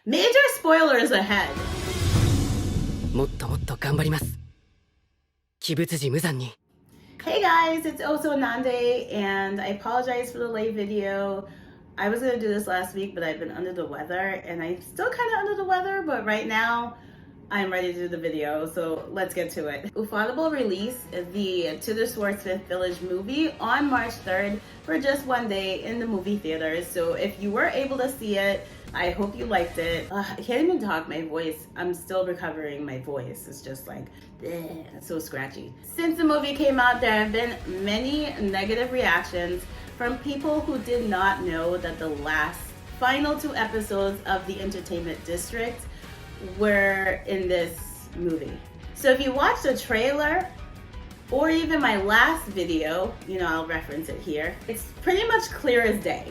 Major spoilers ahead. もっともっと頑張ります。鬼物児無残に。 Hey guys, it's Oso Nande, and I apologize for the late video. I was gonna do this last week, but I've been under the weather, and I'm still kind of under the weather, but right now, I'm ready to do the video, so let's get to it. Ufotable released the To the Swordsmith Village movie on March 3rd for just one day in the movie theaters. So if you were able to see it, I hope you liked it. I can't even talk, my voice. I'm still recovering my voice. It's just like, it's so scratchy. Since the movie came out, there have been many negative reactions from people who did not know that the last final 2 episodes of the Entertainment District were in this movie. So if you watch the trailer or even my last video, you know, I'll reference it here. It's pretty much clear as day.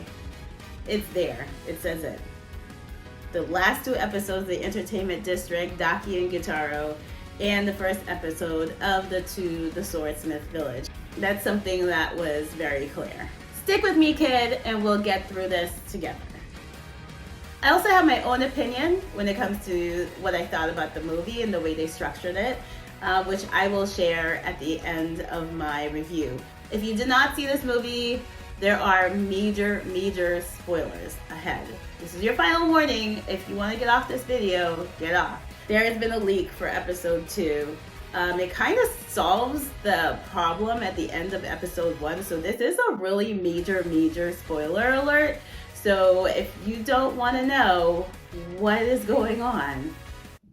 It's there. It says it. The last 2 episodes of the Entertainment District, NaJaKi and Gyutaro, and the first episode of the Swordsmith Village. That's something that was very clear. Stick with me, kid, and we'll get through this together. I also have my own opinion when it comes to what I thought about the movie and the way they structured it, which I will share at the end of my review. If you did not see this movie, there are major spoilers ahead. This is your final warning. If you want to get off this video, get off. There has been a leak for episode 2. It kind of solves the problem at the end of episode 1. So this is a really major spoiler alert. So if you don't want to know what is going on,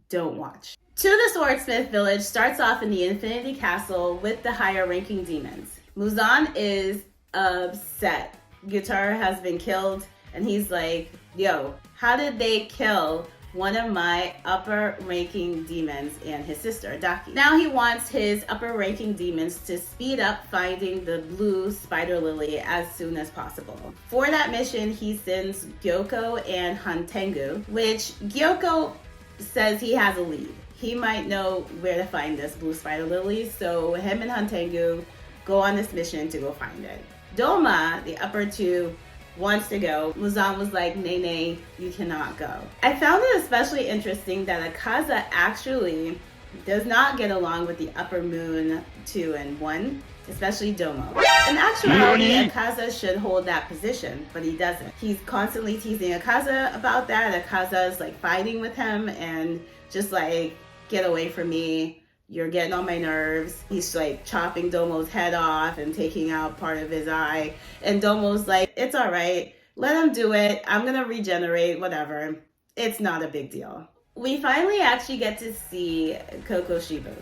don't watch. To the Swordsmith Village starts off in the Infinity Castle with the higher ranking demons. Muzan is upset. Gyutaro has been killed and he's like, yo, how did they kill one of my upper ranking demons and his sister, NaJaKi? Now he wants his upper ranking demons to speed up finding the blue spider lily as soon as possible. For that mission, he sends Gyoko and Hantengu, which Gyoko says he has a lead. He might know where to find this blue spider lily, so him and Hantengu go on this mission to go find it. Doma, the upper 2, wants to go. Muzan was like, nay, you cannot go. I found it especially interesting that Akaza actually does not get along with the upper moon 2 and 1, especially Domo. In actuality, Akaza should hold that position, but he doesn't. He's constantly teasing Akaza about that. Akaza is like fighting with him and just like, get away from me. You're getting on my nerves. He's like chopping Domo's head off and taking out part of his eye. And Domo's like, it's all right. Let him do it. I'm going to regenerate, whatever. It's not a big deal. We finally actually get to see Kokoshibu.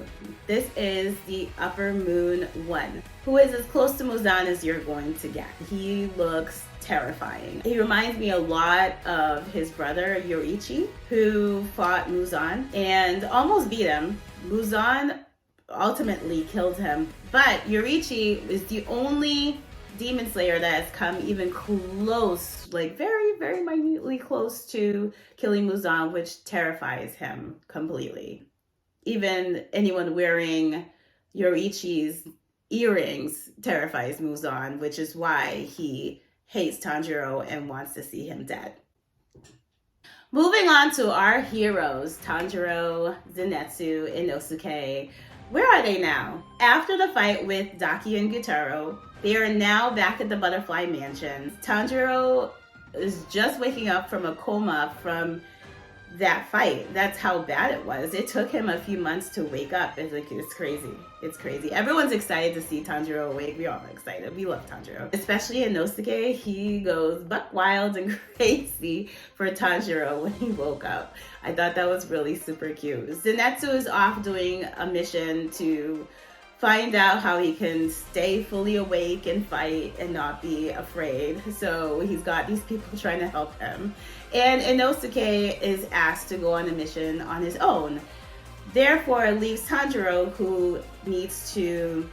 This is the Upper Moon 1, who is as close to Muzan as you're going to get. He looks terrifying. He reminds me a lot of his brother Yoichi, who fought Muzan and almost beat him. Muzan ultimately killed him, but Yoichi is the only demon slayer that has come even close, like very minutely close to killing Muzan, which terrifies him completely. Even anyone wearing Yoichi's earrings terrifies Muzan, which is why he hates Tanjiro and wants to see him dead. Moving on to our heroes, Tanjiro, Zenitsu, and Inosuke. Where are they now? After the fight with NaJaKi and Gyutaro, they are now back at the Butterfly Mansion. Tanjiro is just waking up from a coma from that fight. That's how bad it was. It took him a few months to wake up. It's crazy. It's crazy. Everyone's excited to see Tanjiro awake. We all are excited. We love Tanjiro. Especially Inosuke. He goes buck wild and crazy for Tanjiro when he woke up. I thought that was really super cute. Zenitsu is off doing a mission to find out how he can stay fully awake and fight and not be afraid. So he's got these people trying to help him. And Inosuke is asked to go on a mission on his own. Therefore, it leaves Tanjiro, who needs to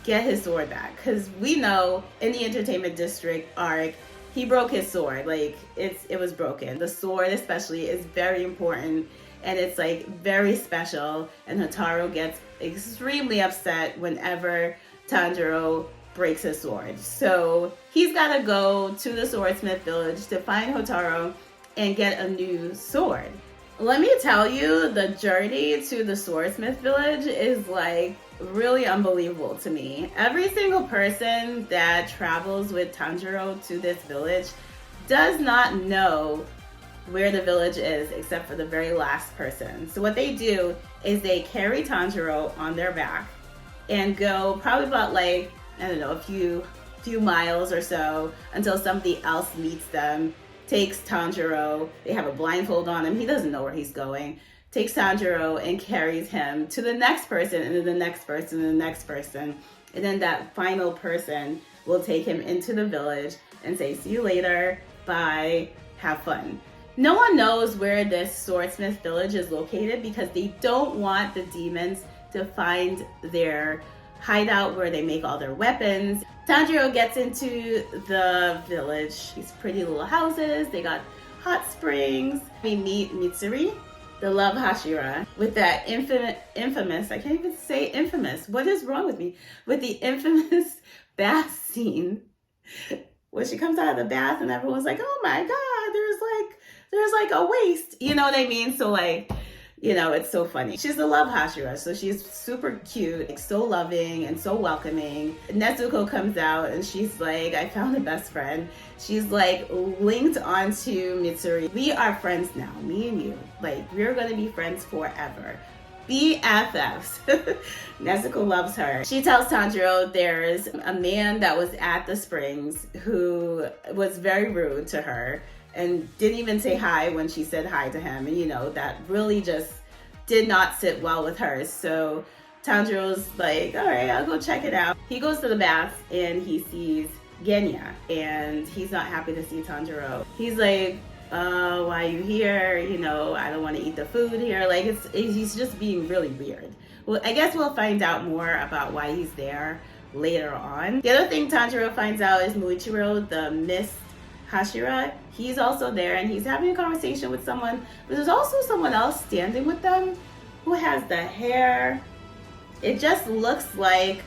get his sword back. Because we know in the Entertainment District arc, he broke his sword. Like, it was broken. The sword especially is very important. And it's like very special. And Hotaru gets extremely upset whenever Tanjiro breaks his sword. So he's got to go to the Swordsmith Village to find Hotaru and get a new sword. Let me tell you, the journey to the Swordsmith Village is like really unbelievable to me. Every single person that travels with Tanjiro to this village does not know where the village is except for the very last person. So what they do is they carry Tanjiro on their back and go probably about like, I don't know, a few miles or so until somebody else meets them, takes Tanjiro, they have a blindfold on him, he doesn't know where he's going, takes Tanjiro and carries him to the next person, and then the next person, and the next person, and then that final person will take him into the village and say, see you later, bye, have fun. No one knows where this Swordsmith Village is located because they don't want the demons to find their hideout where they make all their weapons. Tanjiro gets into the village. These pretty little houses. They got hot springs. We meet Mitsuri, the love Hashira, with that infamous, I can't even say infamous. What is wrong with me? With the infamous bath scene where she comes out of the bath and everyone's like, oh my God, there's like a waist. You know what I mean? So like, you know, it's so funny. She's the love Hashira, so she's super cute, like, so loving and so welcoming. Nezuko comes out and she's like, I found a best friend. She's like linked onto Mitsuri. We are friends now, me and you. Like, we're gonna be friends forever. BFFs. Nezuko loves her. She tells Tanjiro there's a man that was at the springs who was very rude to her and didn't even say hi when she said hi to him. And you know, that really just did not sit well with her. So Tanjiro's like, all right, I'll go check it out. He goes to the bath and he sees Genya and he's not happy to see Tanjiro. He's like, why are you here? You know, I don't want to eat the food here. Like, he's just being really weird. Well, I guess we'll find out more about why he's there later on. The other thing Tanjiro finds out is Muichiro, the mist Hashira, he's also there and he's having a conversation with someone, but there's also someone else standing with them who has the hair. It just looks like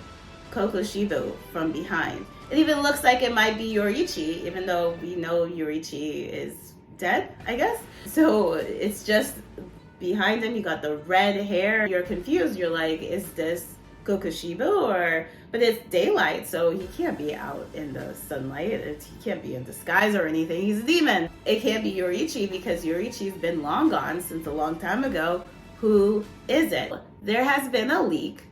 Kokushibo from behind. It even looks like it might be Yoriichi, even though we know Yoriichi is dead, I guess. So it's just behind him, you got the red hair. You're confused, you're like, is this Kokushibo or, but it's daylight, so he can't be out in the sunlight. He can't be in disguise or anything. He's a demon. It can't be Yoriichi because Yoriichi's been long gone since a long time ago. Who is it? There has been a leak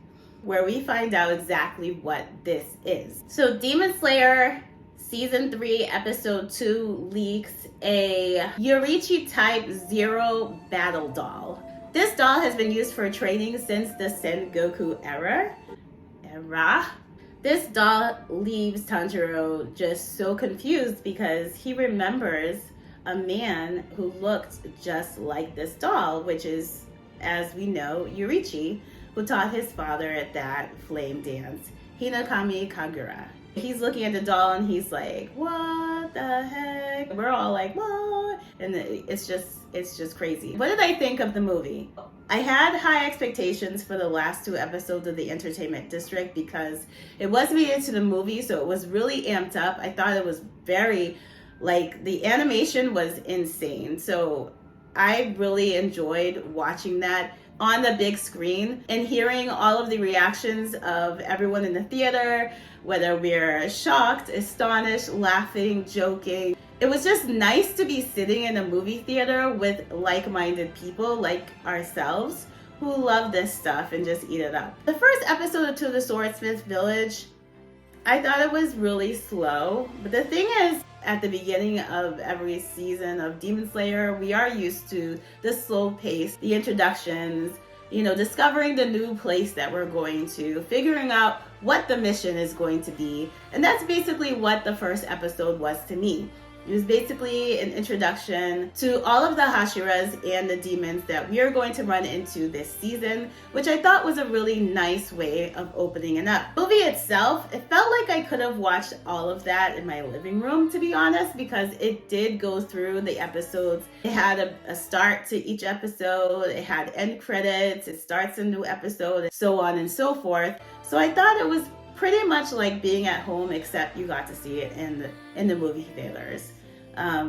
where we find out exactly what this is. So Demon Slayer Season 3 Episode 2 leaks a Yoriichi Type 0 battle doll. This doll has been used for training since the Sengoku era. This doll leaves Tanjiro just so confused because he remembers a man who looked just like this doll, which is, as we know, Yoriichi, who taught his father that flame dance, Hinakami Kagura. He's looking at the doll and he's like, what the heck? We're all like, what? And it's just crazy. What did I think of the movie? I had high expectations for the last 2 episodes of the Entertainment District because it was made into the movie, so it was really amped up. I thought it was very, like, the animation was insane. So I really enjoyed watching that on the big screen and hearing all of the reactions of everyone in the theater, whether we're shocked, astonished, laughing, joking. It was just nice to be sitting in a movie theater with like-minded people like ourselves who love this stuff and just eat it up. The first episode of To the Swordsmith Village, I thought it was really slow. But the thing is, at the beginning of every season of Demon Slayer, we are used to the slow pace, the introductions, you know, discovering the new place that we're going to, figuring out what the mission is going to be. And that's basically what the first episode was to me. It was basically an introduction to all of the Hashiras and the demons that we are going to run into this season, which I thought was a really nice way of opening it up. The movie itself, it felt like I could have watched all of that in my living room, to be honest, because it did go through the episodes. It had a start to each episode, it had end credits, it starts a new episode, and so on and so forth. So I thought it was pretty much like being at home, except you got to see it in the movie theaters,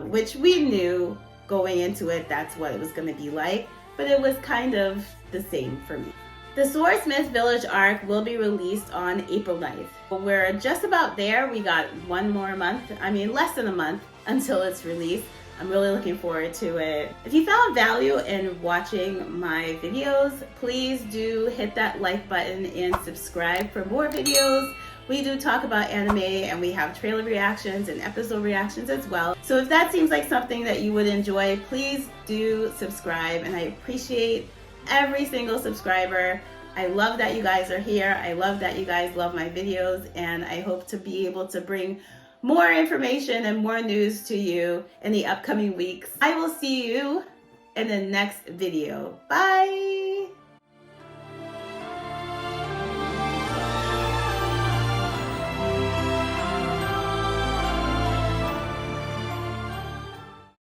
which we knew going into it that's what it was going to be like, but it was kind of the same for me. The Swordsmith Village arc will be released on April 9th. We're just about there. We got one more month, less than a month until it's released. I'm really looking forward to it. If you found value in watching my videos, please do hit that like button and subscribe for more videos. We do talk about anime and we have trailer reactions and episode reactions as well. So if that seems like something that you would enjoy, please do subscribe, and I appreciate every single subscriber. I love that you guys are here. I love that you guys love my videos, and I hope to be able to bring more information and more news to you in the upcoming weeks. I will see you in the next video. Bye!